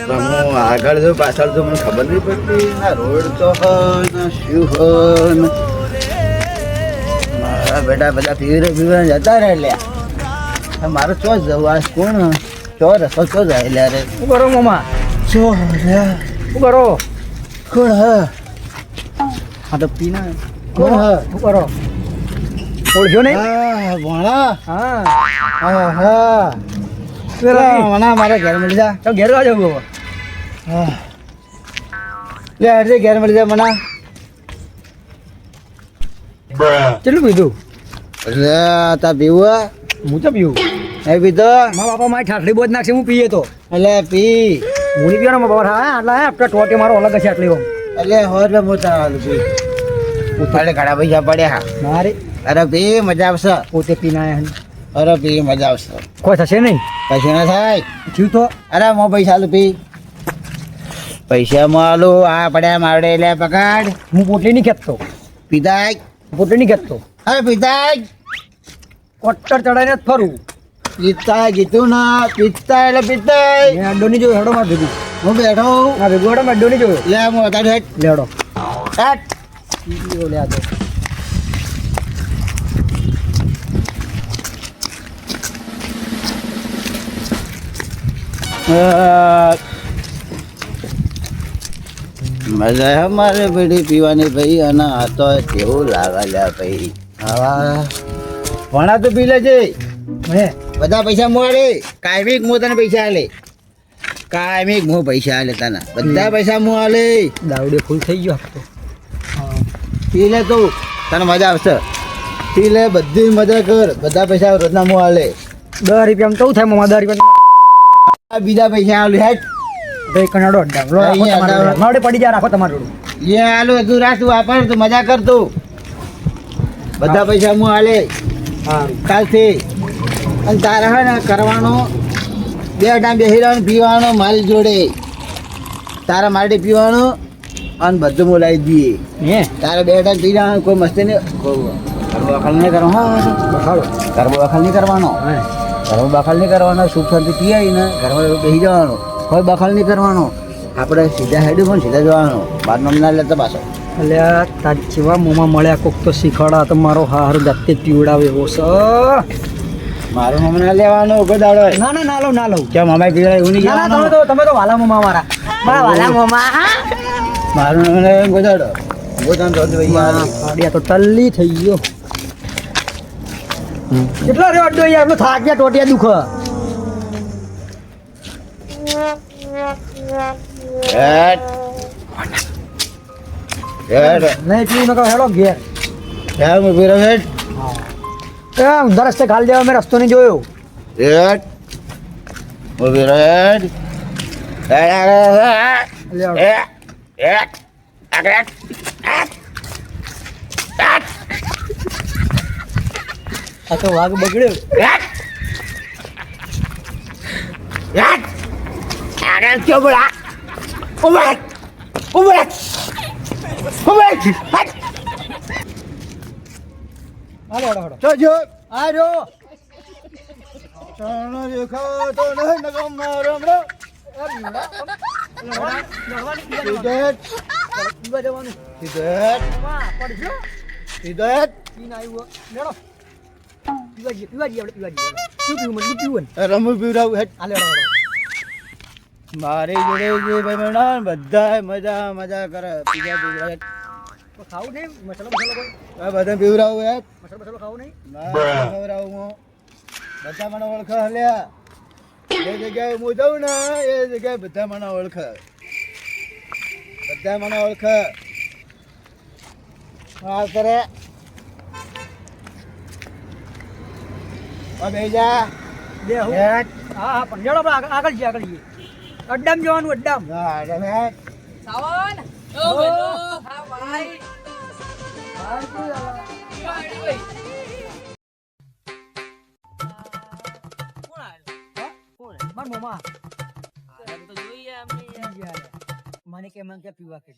આગળ જો પાછળ જો મને ખબર નહીં પડતી ના રોડ તો શું મારા બેટા બધા પીવરે જતા રહે લ્યા મારે ચો જવું આ કોણ ચો રસો ચો જાય લ્યા રે શું કરો મામા ચો લ્યા શું કરો કોણ હા તો પીના કોણ શું કરો ઓળખ્યો નહીં હા ભણા હા હા મના મારે ઘેર મળી જા તો ઘેર આ જવું હા લે અરે ઘેર મળી જા મના કેટલું પીધું એટલે તા પીવું હું તો પીવું એ પીધો મારા બાપા મારી ઠાઠડી બોજ નાખશે હું પીએ તો એટલે પી હું નહીં પીવાનો બાબા હા આટલા આપણા ટોટે મારો અલગ છે આટલી એટલે હોર મોટા હાલું પી ઉતારે ઘણા પૈસા પડ્યા મારે અરે પી મજા આવશે પોતે પીને આવ્યા અરે પી મજા આવશે કોઈ થશે નહીં પૈસા ના થાય થયું તો અરે મો પૈસા આલું પી પૈસા માં આલું આ પડ્યા માવડે લે પકડ હું પોટલી નહીં ખેંચતો પીધાય પોટલી નહીં ખેંચતો અરે પીધાય કોટર ચડાઈને જ ફરું પીતા કીધું ના પીતા એટલે પીતાય મેં અડ્ડો નહીં જોયો હેડો માં ભેગું હું બેઠો હા ભેગું હેડો માં અડ્ડો નહીં જોયો લે હું અત્યારે હેડ લેડો હેડ લે આ તો મજા અમારે બીડી પીવાની ભાઈ અને આ તો કેવું લાગે લ્યા ભાઈ હા ભણા તો પી લેજે હે બધા પૈસા મળે કાયમિક હું તને પૈસા આલે કાયમિક હું પૈસા આલે તને બધા પૈસા હું આલે દાવડે ફૂલ થઈ ગયો પી લે તું તને મજા આવશે પી લે બધી મજા કર બધા પૈસા રોજના હું આલે 10 રૂપિયા તો થાય મમા 10 રૂપિયા બીજા પૈસા આલે હેડ ભાઈ કનાડો માવડે પડી જા રાખો તમારું એ આલો તું રાખ તું વાપર તું મજા કર તું બધા પૈસા હું આલે હા કાલથી અને તારે હે ને કરવાનો 2 ટાઈમ બેસી રહેવાનું પીવાનો માલ જોડે તારા માટે પીવાનું અને બધું હું લાવી દઈએ હે તારે 2 ટાઈમ પી જવાનું કોઈ મસ્તી નહીં કરવો અખલ નહીં કરવાનો હા બખાડો કરવો અખલ નહીં કરવાનો ઘરમાં બખાલ નહીં કરવાનો સુખ શાંતિ પી આવીને ઘરમાં બેસી જવાનો કોઈ બખાલ નહીં કરવાનો આપણે સીધા હેડ્યું પણ સીધા જવાનું બારનો ના લેતા પાછો એટલે તાર જેવા મોંમાં મળ્યા કોક તો શીખવાડા તો મારો હાર જાતે પીવડાવે એવો છે મારો મોં ના લેવાનો ગોદાડો ના ના ના લઉં ના લઉં કેમ મામા પીવડાવે એવું નહીં ના તમે તો વાલા મોંમાં મારા વાલા મોંમાં મારું નામ ગોદાડો ગોદાન તો ભાઈ તો તલ્લી થઈ ગયો કેટલો રે અડ્ડો યાર નો થાક ગયા ટોટિયા દુખ નહીં પીવું નકો હેડો ઘેર હું પીરો હેડ ઉધર રસ્તે ખાલી દેવા મેં રસ્તો નહીં જોયો હેડ હું પીરો હેડ આ તો વાઘ બગડ્યો આગળ ક્યો બોલા ઉભા ઉભા ઉભા હાલો હાલો તો જો આ જો ચાનો દેખો તો નહીં નગમ મારો હમણો સિદ્ધેત બજવાનું સિદ્ધેત પડજો સિદ્ધેત પીન આવ્યો લેડો પીવાજી આપણે શું પીવું મને પીવું રમુ પીવડાવું હેડ હાલે હાલો મારી જોડે જે ભાઈ મેણા બધા મજા મજા કરે પીજા પીજા તો ખાવું નહીં મસાલો કોઈ બધા પીવડાવું યાર મસાલો ખાવું નહીં પીવડાવું હું બધા મને ઓળખે હલ્યા એ જગ્યાએ હું જાઉં ને એ જગ્યાએ બધા મને ઓળખે બધા મને ઓળખે હા કરે બે જા બે હું હા પણ જડો આપણે આગળ જઈએ અડ્ડામ જવાનું અડ્ડામ હા અડ્ડામ સાવન ઓ બેનો હા ભાઈ મને કે મને કે પીવા કે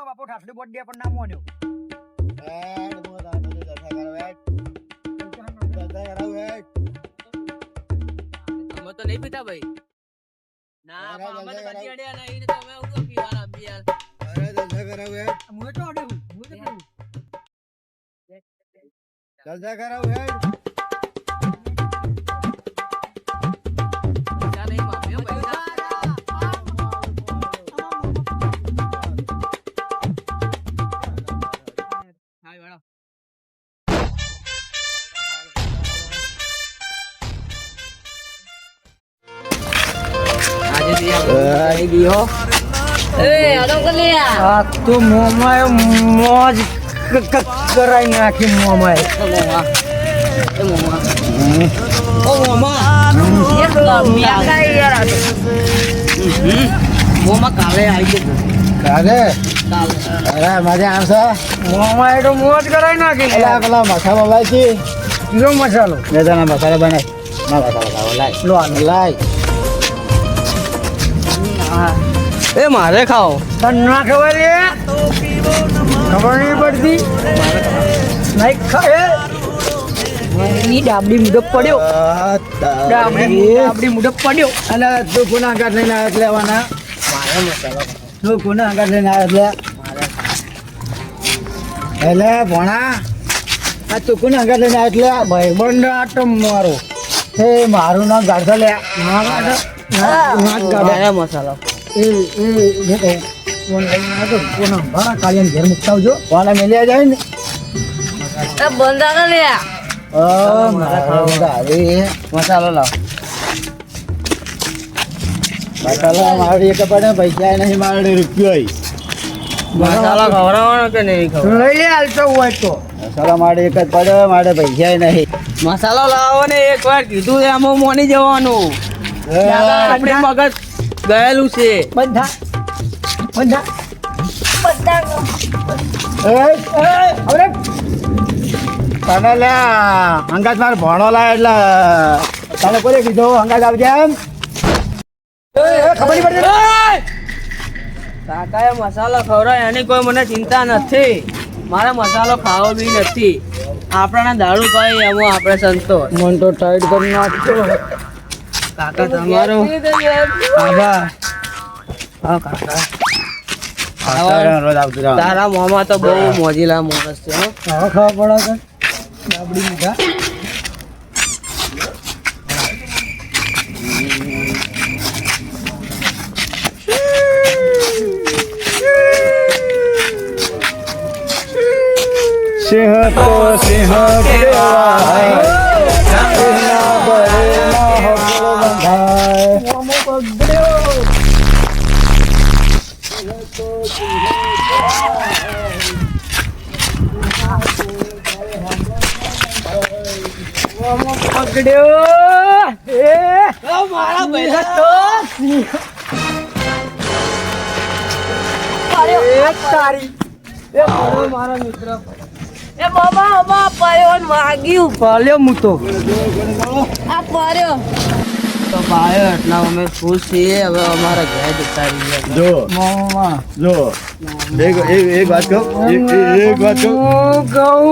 બાપો ઠાઠડી બોટ દે પણ ના મોન્યો. અમે તો નહીં પીતા ભાઈ. ના પણ અમે તો કદી અડ્યા નહીં ને તમે હું તો પીવાના બી યાર. મુએ તો અડે હું તો કરું. પૈસા નહીં માપ્યો પૈસા. હા મેડમ. આજે દિયા એ આદો કલ્યા આ તો મોમાએ મોજ કરાઈ નાખી મોમાએ. એ મોમા ઓ મોમા એક મિયા કાઈ યાર આ તો. મોમા કાલે આવી ગયો કાલે કાલે. અરે મજા આવશે. મોમાએ તો મોજ કરાઈ નાખી. પેલા મસાલો લાય છે. જો મસાલો મેદાના મસાલા બનાય. ના મસાલા ખાવો લાય. લો આનો. લાય. એ મારે ખાઓ. તને ના ખબર લે ખબર નહીં પડતી નહીં ખાય ની ડાબડી મુઢો પડ્યો. ડાબડી મુઢો પડ્યો. અને તું કોના આગળ લઈને આવ્યો લેવાના? મારે મસાલો તું કોના આગળ લઈને આવ્યો એટલે ભણા આ તું કોના આગળ લઈને આવ્યો ભાઈબંધ આટો મારો હે મારું નામ ગાઢો લે. મારે મસાલો. ઘેર મુકતા આવજો. કોને મેલ્યા જાય ને બંધા લે મસાલો લાવ. મસાલા મારી એક પડે પૈસા નહીં મારે રૂપિયો મસાલો ખવડાવવાનો કે નહીં ખવડાવવાનો? લઈ લે હાલતો હોય તો મસાલા મારે એક જ પડે મારે પૈસા નહીં. મસાલો લાવો ને એક વાર કીધું એમાં મોની જવાનું. આપણે મગજ ગયેલું છે. બંધા બંધા તને લે હંગાત મારે ભણો લાય એટલે તને કોને કીધું હંગાત આવજે એમ ખબર નહીં પડતી કાકાએ મસાલો ખવડાય એની કોઈ મને ચિંતા નથી. મારે મસાલો ખાવો બી નથી. આપણા દારૂ કઈ એમાં આપણે સંતોષ. મન તો ટાઈટ કરી નાખતો. કાકા તમારો આભાર. હા કાકા રોજ આવતું રહેવાનું. તારા મોમાં તો બહુ મોજીલા મોરસ છે હો. હવે ખબર પડે કે ડાબડી મીઠા સિંહ તો સિંહ કહેવાય. સિંહના બળેમાં હકલો બંધાય. પકડ્યો મારા પૈસા તો તારી મારા મિત્ર એ બાબા પાયો વાગ્યું. પાલ્યો હું તો આ પાયો તો પાયો એટલા અમે ખુશ છીએ. હવે અમારા ઘરે જતા રહીએ. જો મામા જો એક વાત કહું એક વાત કહું હું કહું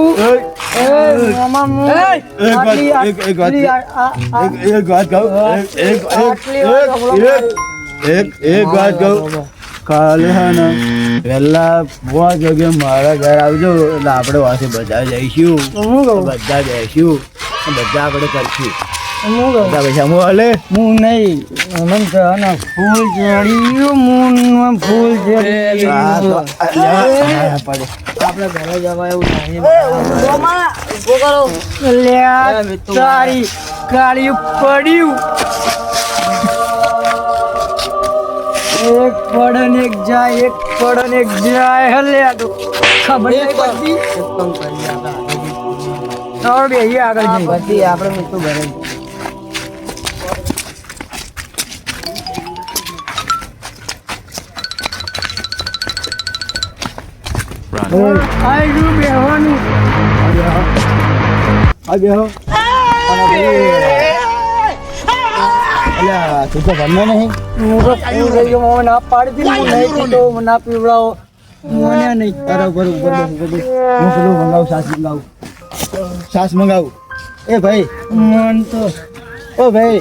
એક વાત કહું કાલે હે ને પહેલા 5 વાગે મારા ઘર આવજો એટલે આપણે વાસે બધા જઈશું. બધા જઈશું બધા આપણે કરશું. બધા પૈસા હું હાલે હું નહીં મને ફૂલ ચડ્યું મૂન ફૂલ ચડ્યું આપણે ઘરે જવા એવું નહીં. તારી કાળિયું પડ્યું એક પડે ને એક જાય એક પડે ને એક જાય હલે આ તો ખબર નહીં પડતી. એકદમ કરી આગળ હવે બે આગળ જઈએ. પછી આપણે મિત્રો ઘરે આયુ બેહવાનું આ બેહો તું તો ભણનો નહીં. હું તો ફૂલ થઈ ગયો મને ના પાડી દીધી હું નહીં પીતો મને ના પીવડાવો મને નહીં. અરે ઉપર ઉપર બસ, ઉપર બસ. હું પેલું મંગાવું, છાશ મંગાવું. એ ભાઈ, મન તો ઓ ભાઈ,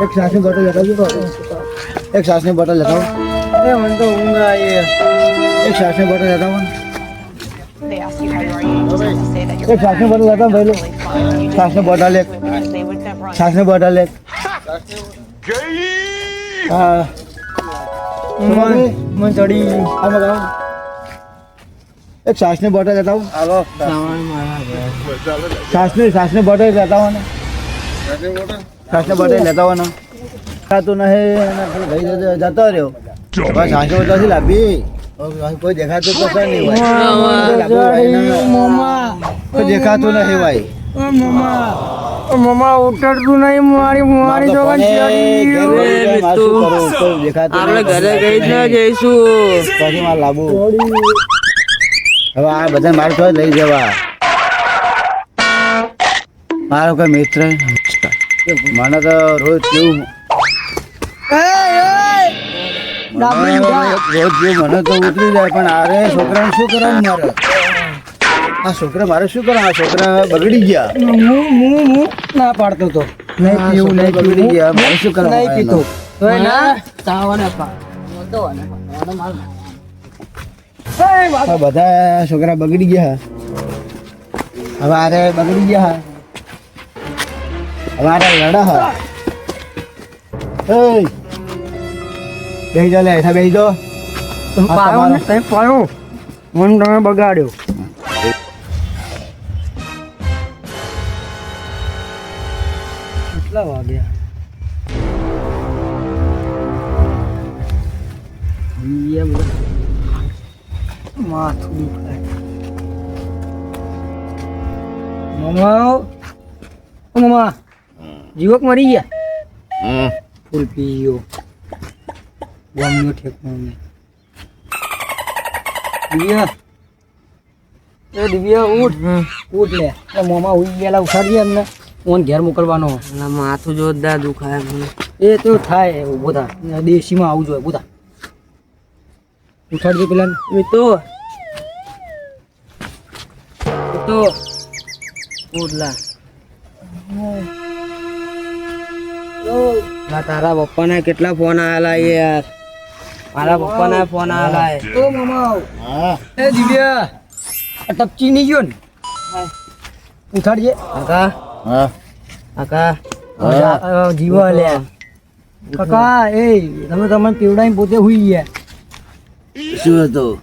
એક છાશની બોટલ લેતા આવજો. એક છાશની બોટલ લેતા આવો. એ મને તો ઊંઘ આવી. એક છાશની બોટલ લેતા આવો ને. They ask you how you are, you just say that you're એક છાશની બોટલ લેતા આવો ભાઈ લો. fine. You છાશની બોટલ એક, they would never છાશની બોટલ એક. હા મન ચડી ગયું. આ મંગાવો. એક છાશની બોટલ લેતા આવો. સામાન મારા ઘરે. છાશની બોટલ લેતા આવો ને. છાશની બોટલ લેતા આવો ને. ખાતું નહીં અને પેલો ભાઈ જતો રહ્યો. બસ છાશની બોટલ થી લાવી. કોઈ દેખાતું તો છે નહીં ભાઈ. મમ્મા કોઈ દેખાતું નહીં ભાઈ. મમ્મા ઉતરતું નહીં. મારી જોગન ચડી ગયું. આપણે ઘરે ગઈ જ ના જઈશું. પછી મારે લાવવું. હવે આ બધા મારે તો લઈ જવા. મારો કોઈ મિત્ર મને તો રોજ કેવું રોજ જેવું મને તો ઉતરી જાય, પણ અરે છોકરાને શું કરવાનું મારે? આ છોકરા મારે શું કરવાનું? આ છોકરા બગડી ગયા. હું ના પાડતો તો નહીં પીવું, નહીં બગડી પીવું. ગયા. મારે શું કરવાનું? નહીં પીતો. તોય ના સાવાને પા. મોટો અને માલ. આ બધા છોકરા બગડી ગયા. હવે આરે બગડી ગયા. હવે આરે લડા હા. બેસી જાઓ લે, હેઠા બેસી જાઓ. તમે પાયો ને? તમે પાયો મને તમે બગાડ્યો. કેટલા વાગ્યા? માથું દુખાય. મમ્મા, ઓ મમ્મા, જીવક મરી ગયા. ફૂલ પી ગયો. ગમ્યો ઠેકવાનું. દિવ્યા, એ દિવ્યા ઉઠ ઉઠ લે. એ મોમાં ઉઈ ગયેલા ઉઠાડીએ એમને. ઓન ઘેર મોકલવાનો. એટલે માથું જોરદાર દુખાય મને. એ તો થાય. ઊભો થા. દેશીમાં આવું જોઈએ. ઊભો થા. ઉઠાડજો પેલા. એ તો ઉડલા. તારા પપ્પાના કેટલા ફોન આવેલા યાર. મારા પપ્પાના ફોન આવેલા. ઓ મામા, હા એ દિવ્યા, આ ટપચી નહીં ગયો ને? ઉઠાડજે. કાકા હા કાકા જીવા લે. કાકા, એ તમે તમને પીવડાવીને પોતે હુઈ ગયા. શું હતું?